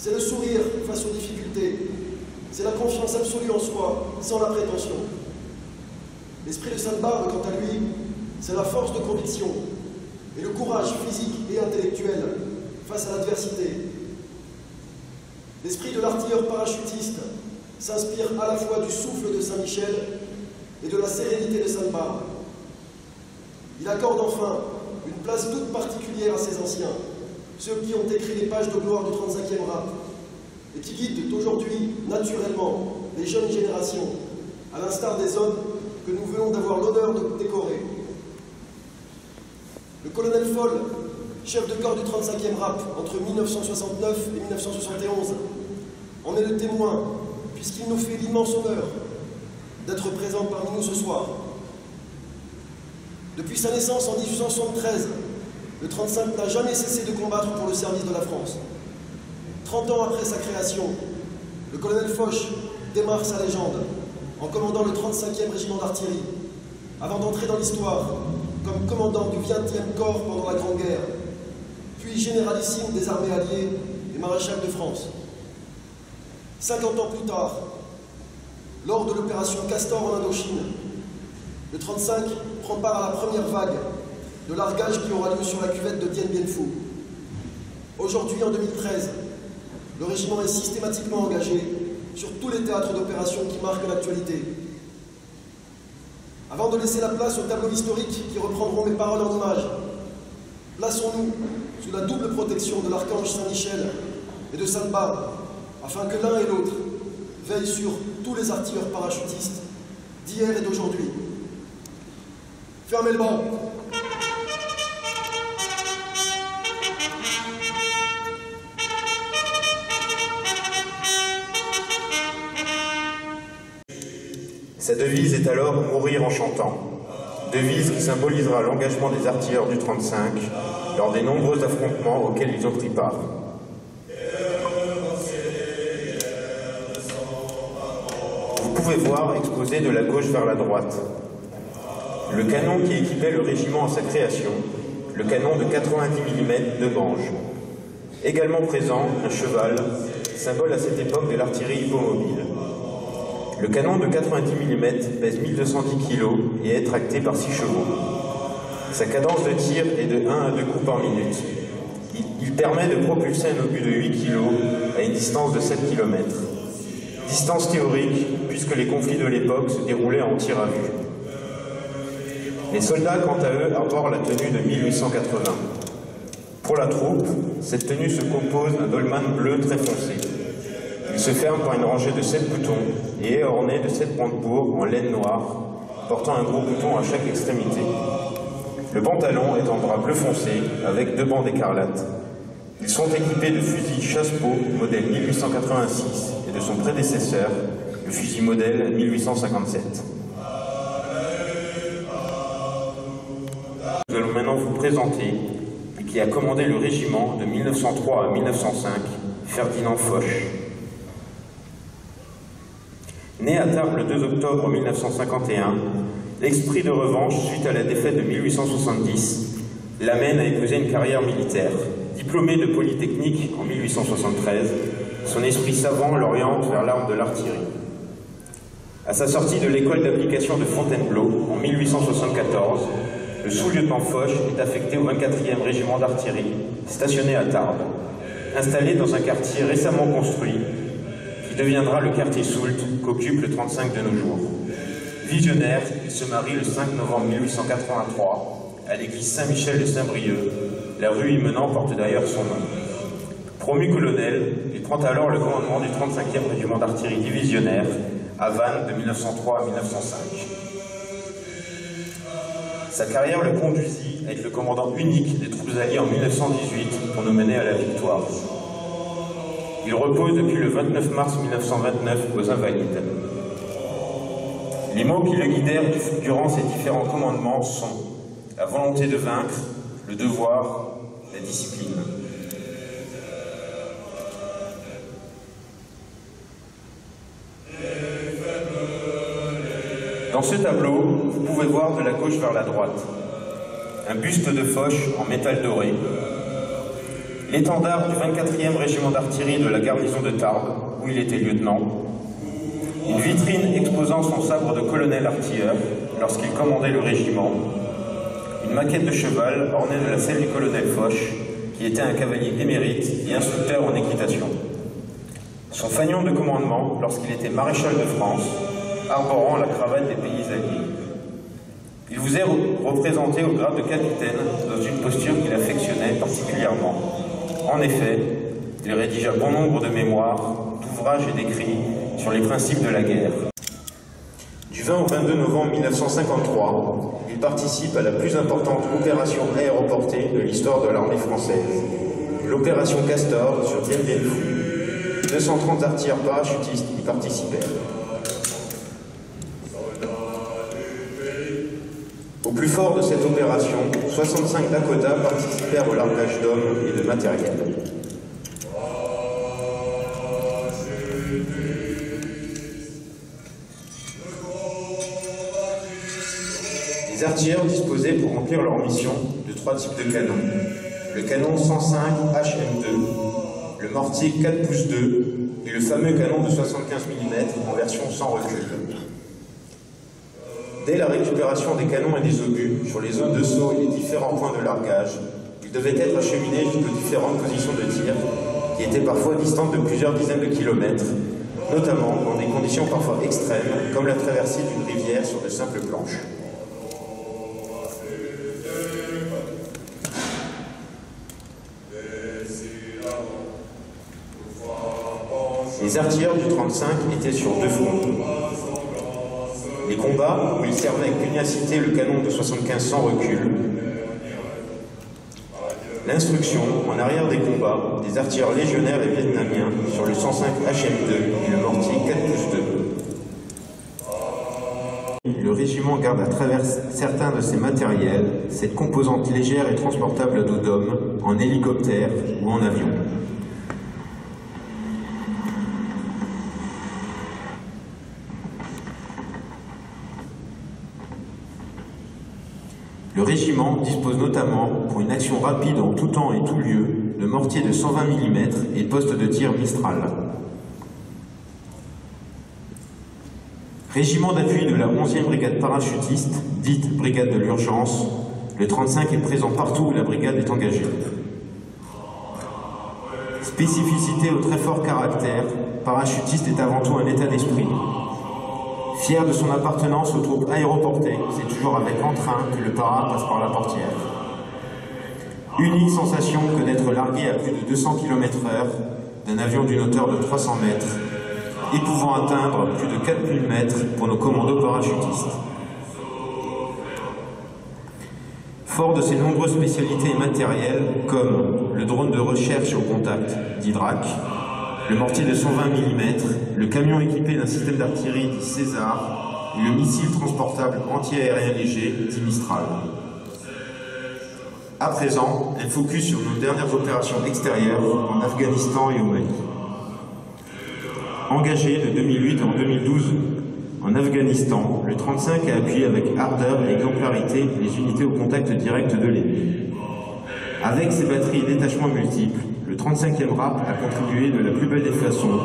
C'est le sourire face aux difficultés. C'est la confiance absolue en soi, sans la prétention. L'esprit de Sainte-Barbe, quant à lui, c'est la force de conviction et le courage physique et intellectuel face à l'adversité. L'esprit de l'artilleur parachutiste s'inspire à la fois du souffle de Saint-Michel et de la sérénité de Sainte-Barbe. Il accorde enfin une place toute particulière à ses anciens, ceux qui ont écrit les pages de gloire du 35e rap, et qui guident aujourd'hui, naturellement, les jeunes générations, à l'instar des hommes que nous venons d'avoir l'honneur de décorer. Le colonel Foll, chef de corps du 35e rap entre 1969 et 1971, en est le témoin, puisqu'il nous fait l'immense honneur d'être présent parmi nous ce soir. Depuis sa naissance en 1873, le 35 n'a jamais cessé de combattre pour le service de la France. 30 ans après sa création, le colonel Foch démarre sa légende en commandant le 35e régiment d'artillerie, avant d'entrer dans l'histoire comme commandant du 20e corps pendant la Grande Guerre, puis généralissime des armées alliées et maréchal de France. 50 ans plus tard, lors de l'opération Castor en Indochine, le 35 prend part à la première vague de largage qui aura lieu sur la cuvette de Dien Bien Phu. Aujourd'hui, en 2013, le régiment est systématiquement engagé sur tous les théâtres d'opération qui marquent l'actualité. Avant de laisser la place aux tableaux historiques qui reprendront mes paroles en images, plaçons-nous sous la double protection de l'archange Saint-Michel et de Sainte-Barbe, afin que l'un et l'autre veillent sur tous les artilleurs parachutistes d'hier et d'aujourd'hui. Fermez le banc. Sa devise est alors « Mourir en chantant », devise qui symbolisera l'engagement des artilleurs du 35 lors des nombreux affrontements auxquels ils ont pris part. Vous pouvez voir exposé de la gauche vers la droite le canon qui équipait le régiment à sa création, le canon de 90 mm de Gange. Également présent, un cheval, symbole à cette époque de l'artillerie hippomobile. Le canon de 90 mm pèse 1210 kg et est tracté par 6 chevaux. Sa cadence de tir est de 1 à 2 coups par minute. Il permet de propulser un obus de 8 kg à une distance de 7 km. Distance théorique, puisque les conflits de l'époque se déroulaient en tir à vue. Les soldats, quant à eux, arborent la tenue de 1880. Pour la troupe, cette tenue se compose d'un dolman bleu très foncé. Il se ferme par une rangée de 7 boutons et est orné de 7 brandebourgs en laine noire, portant un gros bouton à chaque extrémité. Le pantalon est en drap bleu foncé avec 2 bandes écarlates. Ils sont équipés de fusils Chassepot modèle 1886 et de son prédécesseur, le fusil modèle 1857. Nous allons maintenant vous présenter et qui a commandé le régiment de 1903 à 1905, Ferdinand Foch. Né à Tarbes le 2 octobre 1951, l'esprit de revanche suite à la défaite de 1870 l'amène à épouser une carrière militaire. Diplômé de Polytechnique en 1873, son esprit savant l'oriente vers l'arme de l'artillerie. À sa sortie de l'école d'application de Fontainebleau en 1874, le sous-lieutenant Foch est affecté au 24e régiment d'artillerie, stationné à Tarbes, installé dans un quartier récemment construit, qui deviendra le quartier Soult qu'occupe le 35 de nos jours. Visionnaire, il se marie le 5 novembre 1883 à l'église Saint-Michel de Saint-Brieuc. La rue y menant porte d'ailleurs son nom. Promu colonel, il prend alors le commandement du 35e régiment d'artillerie divisionnaire à Vannes de 1903 à 1905. Sa carrière le conduisit à être le commandant unique des troupes alliées en 1918 pour nous mener à la victoire. Il repose depuis le 29 mars 1929 aux Invalides. Les mots qui le guidèrent durant ces différents commandements sont la volonté de vaincre, le devoir, la discipline. Dans ce tableau, vous pouvez voir de la gauche vers la droite un buste de Foch en métal doré. l'étendard du 24e régiment d'artillerie de la garnison de Tarbes, où il était lieutenant, une vitrine exposant son sabre de colonel artilleur lorsqu'il commandait le régiment, une maquette de cheval ornée de la selle du colonel Foch, qui était un cavalier émérite et instructeur en équitation. Son fanion de commandement lorsqu'il était maréchal de France, arborant la cravate des pays alliés. Il vous est représenté au grade de capitaine dans une posture qu'il affectionnait particulièrement. En effet, il rédigea bon nombre de mémoires, d'ouvrages et d'écrits sur les principes de la guerre. Du 20 au 22 novembre 1953, il participe à la plus importante opération aéroportée de l'histoire de l'armée française, l'opération Castor sur Dien Bien Phu. 230 artilleurs parachutistes y participèrent. Au plus fort de cette opération, 65 Dakota participèrent au largage d'hommes et de matériel. Les artilleurs disposaient pour remplir leur mission de 3 types de canons. Le canon 105 HM2, le mortier 4 pouces 2 et le fameux canon de 75 mm en version sans recul. Dès la récupération des canons et des obus sur les zones de saut et les différents points de largage, ils devaient être acheminés jusqu'aux différentes positions de tir, qui étaient parfois distantes de plusieurs dizaines de kilomètres, notamment dans des conditions parfois extrêmes, comme la traversée d'une rivière sur de simples planches. Les artilleurs du 35 étaient sur 2 fronts. Les combats, où ils servaient avec pugnacité le canon de 75 sans recul. L'instruction, en arrière des combats, des artilleurs légionnaires et vietnamiens sur le 105 HM2 et le mortier 4 pouces 2. Le régiment garde à travers certains de ses matériels, cette composante légère et transportable à dos d'homme, en hélicoptère ou en avion. Le régiment dispose notamment, pour une action rapide en tout temps et tout lieu, de mortiers de 120 mm et postes de tir Mistral. Régiment d'appui de la 11e brigade parachutiste, dite brigade de l'urgence, le 35 est présent partout où la brigade est engagée. Spécificité au très fort caractère, parachutiste est avant tout un état d'esprit. Fier de son appartenance aux troupes aéroportées, c'est toujours avec entrain que le para passe par la portière. Unique sensation que d'être largué à plus de 200 km/h d'un avion d'une hauteur de 300 mètres et pouvant atteindre plus de 4000 mètres pour nos commandos parachutistes. Fort de ses nombreuses spécialités et matériels, comme le drone de recherche au contact d'Hydrac, le mortier de 120 mm, le camion équipé d'un système d'artillerie dit César et le missile transportable anti-aérien léger dit Mistral. À présent, un focus sur nos dernières opérations extérieures en Afghanistan et au Mali. Engagé de 2008 en 2012 en Afghanistan, le 35 a appuyé avec ardeur et exemplarité les unités au contact direct de l'ennemi. Avec ses batteries et détachements multiples, le 35e RAP a contribué de la plus belle des façons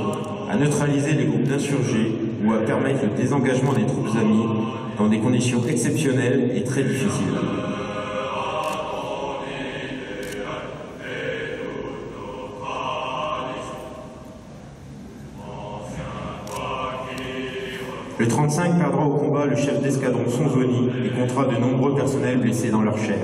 à neutraliser les groupes d'insurgés ou à permettre le désengagement des troupes amies dans des conditions exceptionnelles et très difficiles. Le 35 perdra au combat le chef d'escadron Sonzoni et comptera de nombreux personnels blessés dans leur chair.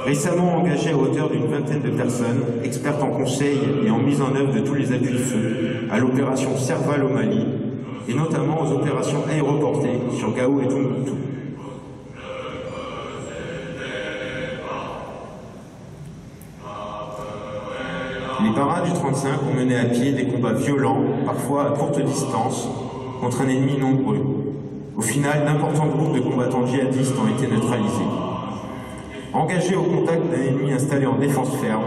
Récemment engagé à hauteur d'une vingtaine de personnes, expertes en conseil et en mise en œuvre de tous les appuis-feu, à l'opération Serval au Mali, et notamment aux opérations aéroportées sur Gao et Tombouctou. Les paras du 35 ont mené à pied des combats violents, parfois à courte distance, contre un ennemi nombreux. Au final, d'importants groupes de combattants djihadistes ont été neutralisés. Engagés au contact d'un ennemi installé en défense ferme,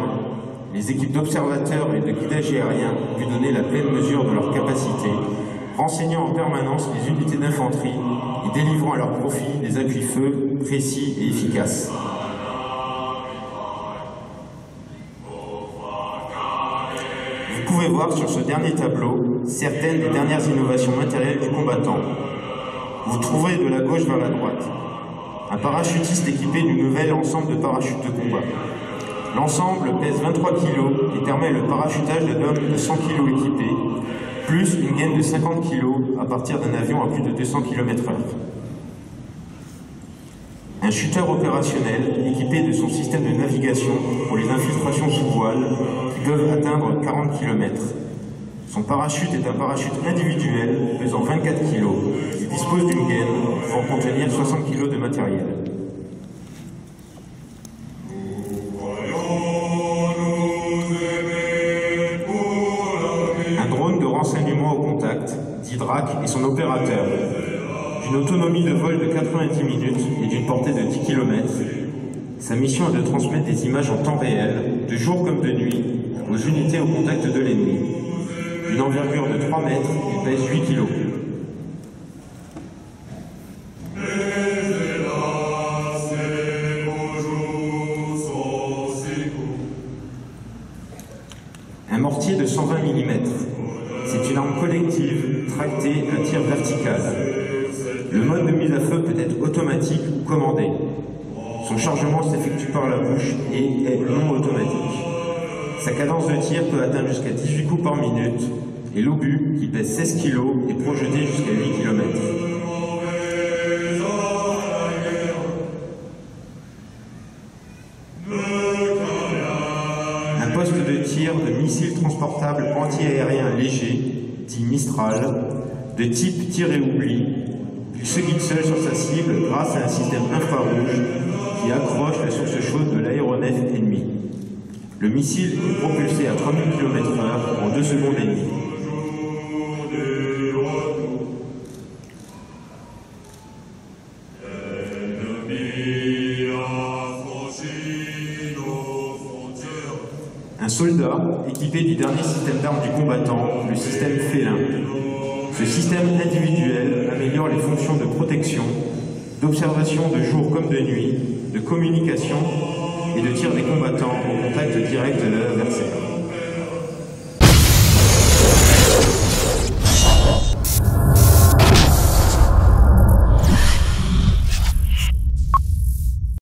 les équipes d'observateurs et de guidage aérien lui donnaient la pleine mesure de leurs capacités, renseignant en permanence les unités d'infanterie et délivrant à leur profit des appuis-feu précis et efficaces. voir sur ce dernier tableau certaines des dernières innovations matérielles du combattant. Vous trouverez de la gauche vers la droite un parachutiste équipé du nouvel ensemble de parachutes de combat. L'ensemble pèse 23 kg et permet le parachutage d'un homme de 100 kg équipé, plus une gaine de 50 kg à partir d'un avion à plus de 200 km/h. Un shooter opérationnel équipé de son système de navigation pour les infiltrations sous voile qui peuvent atteindre 40 km. Son parachute est un parachute individuel pesant 24 kg. Il dispose d'une gaine pouvant contenir 60 kg de matériel. Un drone de renseignement au contact, dit DRAC, et son opérateur. D'une autonomie de vol de 90 minutes et d'une portée de 10 km, sa mission est de transmettre des images en temps réel, de jour comme de nuit, aux unités au contact de l'ennemi. D'une envergure de 3 mètres, il pèse 8 kg. Un mortier de 120 mm. C'est une arme collective, tractée à tir vertical. Le mode de mise à feu peut être automatique ou commandé. Son chargement s'effectue par la bouche et est non automatique. Sa cadence de tir peut atteindre jusqu'à 18 coups par minute et l'obus, qui pèse 16 kg, est projeté jusqu'à 8 km. Un poste de tir de missiles transportables anti-aériens légers, dit Mistral, de type tir et oubli. Il se guide seul sur sa cible grâce à un système infrarouge qui accroche la source chaude de l'aéronef ennemi. Le missile est propulsé à 3000 km/h en 2 secondes et demie. Un soldat équipé du dernier système d'armes du combattant, le système Félin. Ce système individuel améliore les fonctions de protection, d'observation de jour comme de nuit, de communication et de tir des combattants au contact direct de l'adversaire.